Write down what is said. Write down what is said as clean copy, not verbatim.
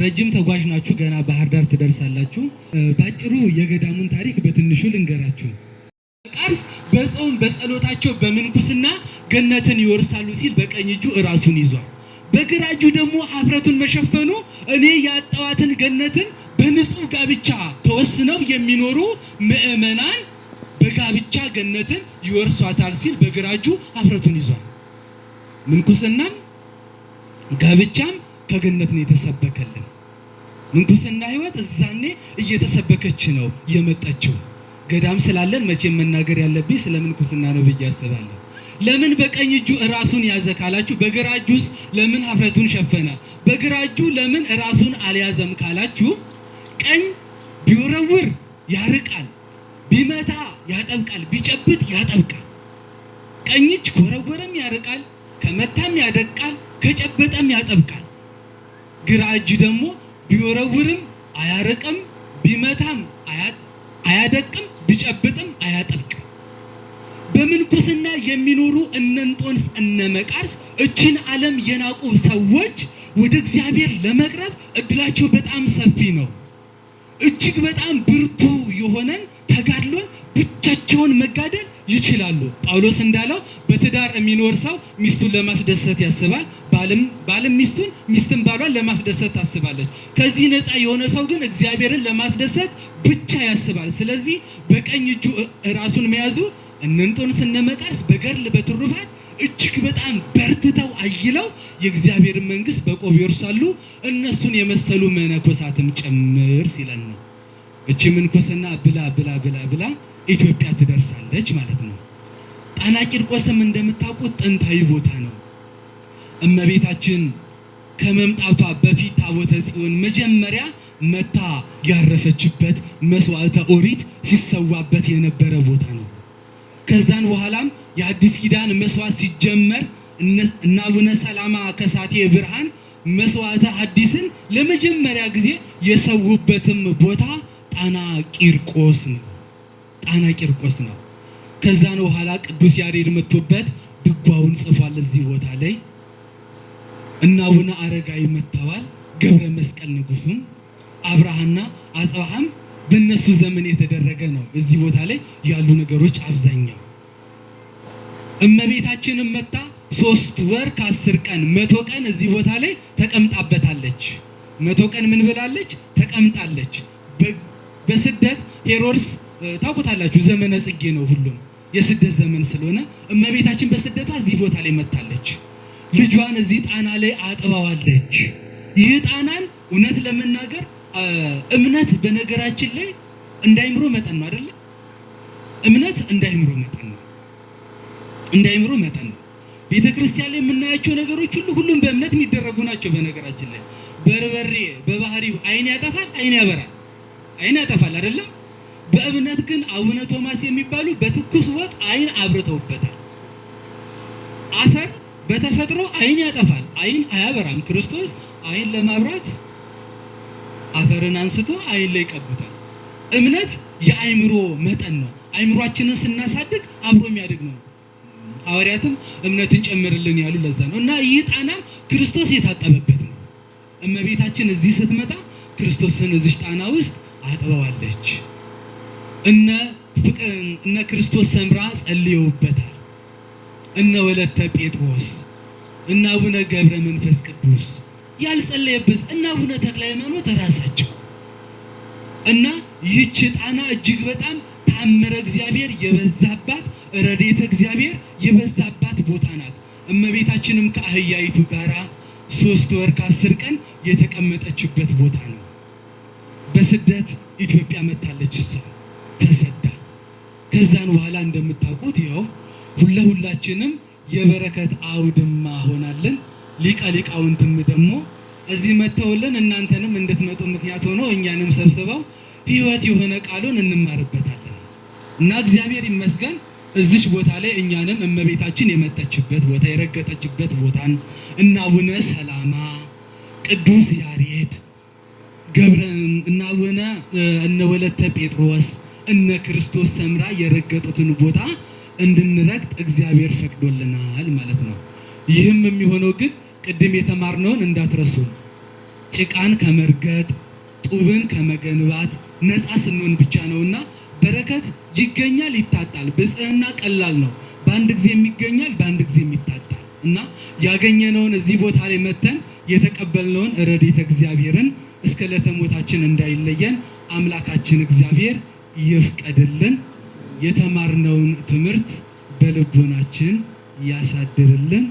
ረጅም ተጓዥ ናችሁ፣ ገና ባህር ዳር ትደርሳላችሁ። ባጭሩ የገዳሙን ታሪክ በትንሹ ልንገራችሁ። ቃርስ በጾም በጸሎታቸው በምንኩስና ገነትን ይወርሳሉ ሲል በቀኝ እጁ ራሱን ይዟል። በግራ እጁ ደግሞ ኀፍረቱን መሸፈኑ እኔ ያጣዋትን ገነትን በንጹህ ጋብቻ ተወስነው የሚኖሩ ምእመናን በጋብቻ ገነትን ይወርሷታል ሲል በግራ እጁ ኀፍረቱን ይዟል። ምንኩስናም ጋብቻም ከገነት ነው የተሰበከልን። ምንኩስና ህይወት እዛኔ እየተሰበከች ነው የመጣችው። ገዳም ስላለን መቼም መናገር ያለብኝ ስለ ምንኩስና ነው ብዬ አስባለሁ። ለምን በቀኝ እጁ ራሱን ያዘ ካላችሁ፣ በግራ እጁስ ለምን ኀፍረቱን ሸፈነ? በግራ እጁ ለምን ራሱን አልያዘም ካላችሁ፣ ቀኝ ቢወረውር ያርቃል፣ ቢመታ ያጠብቃል፣ ቢጨብጥ ያጠብቃል። ቀኝ እጅ ከወረወረም ያርቃል፣ ከመታም ያደቃል፣ ከጨበጠም ያጠብቃል። ግራ እጅ ደግሞ ቢወረውርም አያርቅም፣ ቢመታም አያደቅም፣ ቢጨብጥም አያጠብቅም። በምንኩስና የሚኖሩ እነ እንጦንስ እነ መቃርስ እችን ዓለም የናቁ ሰዎች ወደ እግዚአብሔር ለመቅረብ እድላቸው በጣም ሰፊ ነው። እጅግ በጣም ብርቱ የሆነን ተጋድሎን ብቻቸውን መጋደል ይችላሉ። ጳውሎስ እንዳለው በትዳር የሚኖር ሰው ሚስቱን ለማስደሰት ያስባል፣ ባልም ሚስቱን፣ ሚስትም ባሏን ለማስደሰት ታስባለች። ከዚህ ነፃ የሆነ ሰው ግን እግዚአብሔርን ለማስደሰት ብቻ ያስባል። ስለዚህ በቀኝ እጁ ራሱን መያዙ እነ እንጦንስ እነ መቃርስ በገድል በትሩፋት እጅግ በጣም በርትተው አይለው የእግዚአብሔርን መንግስት በቆብ ይወርሳሉ፣ እነሱን የመሰሉ መነኮሳትም ጭምር ሲለን ነው። እቺ ምንኩስና ብላ ብላ ብላ ብላ ኢትዮጵያ ትደርሳለች ማለት ነው። ጣና ቂርቆስም እንደምታውቁት ጥንታዊ ቦታ ነው። እመቤታችን ከመምጣቷ በፊት ታቦተ ጽዮን መጀመሪያ መታ ያረፈችበት መስዋዕተ ኦሪት ሲሰዋበት የነበረ ቦታ ነው። ከዛን በኋላም የአዲስ ኪዳን መስዋዕት ሲጀመር እና አቡነ ሰላማ ከሳቴ ብርሃን መስዋዕተ ሐዲስን ለመጀመሪያ ጊዜ የሰውበትም ቦታ ጣና ቂርቆስ ነው። ጣና ቂርቆስ ነው። ከዛን በኋላ ቅዱስ ያሬድ መጥቶበት ድጓውን ጽፏል እዚህ ቦታ ላይ። እና አቡነ አረጋዊ መጥተዋል። ገብረ መስቀል ንጉሱም አብርሃና አጽብሃም በእነሱ ዘመን የተደረገ ነው። እዚህ ቦታ ላይ ያሉ ነገሮች አብዛኛው እመቤታችንም መጣ 3 ወር ከ10 ቀን 100 ቀን እዚህ ቦታ ላይ ተቀምጣበታለች። 100 ቀን ምን ብላለች? ተቀምጣለች። በስደት ሄሮድስ ታውቁታላችሁ፣ ዘመነ ጽጌ ነው፣ ሁሉም የስደት ዘመን ስለሆነ እመቤታችን በስደቷ እዚህ ቦታ ላይ መጣለች። ልጇን እዚህ ጣና ላይ አጥባዋለች። ይህ ጣናን እውነት ለመናገር እምነት በነገራችን ላይ እንዳይምሮ መጠን ነው አይደል? እምነት እንዳይምሮ መጠን ነው። እንዳይምሮ መጠን ነው። ቤተክርስቲያን ላይ የምናያቸው ነገሮች ሁሉም በእምነት የሚደረጉ ናቸው። በነገራችን ላይ በርበሬ በባህሪው አይን ያጠፋል፣ አይን ያበራል፣ አይን ያጠፋል አይደለም? በእምነት ግን አቡነ ቶማስ የሚባሉ በትኩስ ወጥ አይን አብርተውበታል። አፈር በተፈጥሮ አይን ያጠፋል፣ አይን አያበራም። ክርስቶስ አይን ለማብራት አፈርን አንስቶ አይን ላይ ቀብቷል። እምነት የአይምሮ መጠን ነው። አይምሯችንን ስናሳድግ አብሮ የሚያድግ ነው። ሐዋርያትም እምነትን ጨምርልን ያሉ ለዛ ነው። እና ይህ ጣና ክርስቶስ የታጠበበት ነው። እመቤታችን እዚህ ስትመጣ ክርስቶስን እዚህ ጣና ውስጥ አጥበዋለች። እነ ክርስቶስ ሰምራ ጸልየውበታል። እነ ወለተ ጴጥሮስ እና አቡነ ገብረ መንፈስ ቅዱስ ያልጸለየበት እና አቡነ ተክለ ሃይማኖት ራሳቸው እና ይህች ጣና እጅግ በጣም ታምረ እግዚአብሔር የበዛባት ረድኤተ እግዚአብሔር የበዛባት ቦታ ናት። እመቤታችንም ከአህያይቱ ጋራ 3 ወር ከ10 ቀን የተቀመጠችበት ቦታ ነው። በስደት ኢትዮጵያ መታለች እሷ ተሰዳ። ከዛን በኋላ እንደምታውቁት ያው ሁላችንም የበረከት አውድማ ሆናለን። ሊቀ ሊቃውንትም ደግሞ እዚህ መተውልን እናንተንም እንድትመጡ ምክንያት ሆኖ እኛንም ሰብስበው ሕይወት የሆነ ቃሉን እንማርበታለን እና እግዚአብሔር ይመስገን እዚች ቦታ ላይ እኛንም እመቤታችን የመጣችበት ቦታ የረገጠችበት ቦታን እና አቡነ ሰላማ ቅዱስ ያሬድ እና አቡነ እነ ወለተ ጴጥሮስ እነ ክርስቶስ ሰምራ የረገጡትን ቦታ እንድንረግጥ እግዚአብሔር ፈቅዶልናል ማለት ነው። ይህም የሚሆነው ግን ቅድም የተማርነውን እንዳትረሱ። ጭቃን ከመርገጥ ጡብን ከመገንባት ነፃ ስንሆን ብቻ ነውና በረከት ይገኛል፣ ይታጣል። ብጽዕና ቀላል ነው። በአንድ ጊዜ የሚገኛል፣ በአንድ ጊዜ የሚታጣል እና ያገኘነውን እዚህ ቦታ ላይ መተን የተቀበልነውን ረድኤተ እግዚአብሔርን እስከ ዕለተ ሞታችን እንዳይለየን አምላካችን እግዚአብሔር ይፍቀድልን። የተማርነውን ትምህርት በልቦናችን ያሳድርልን።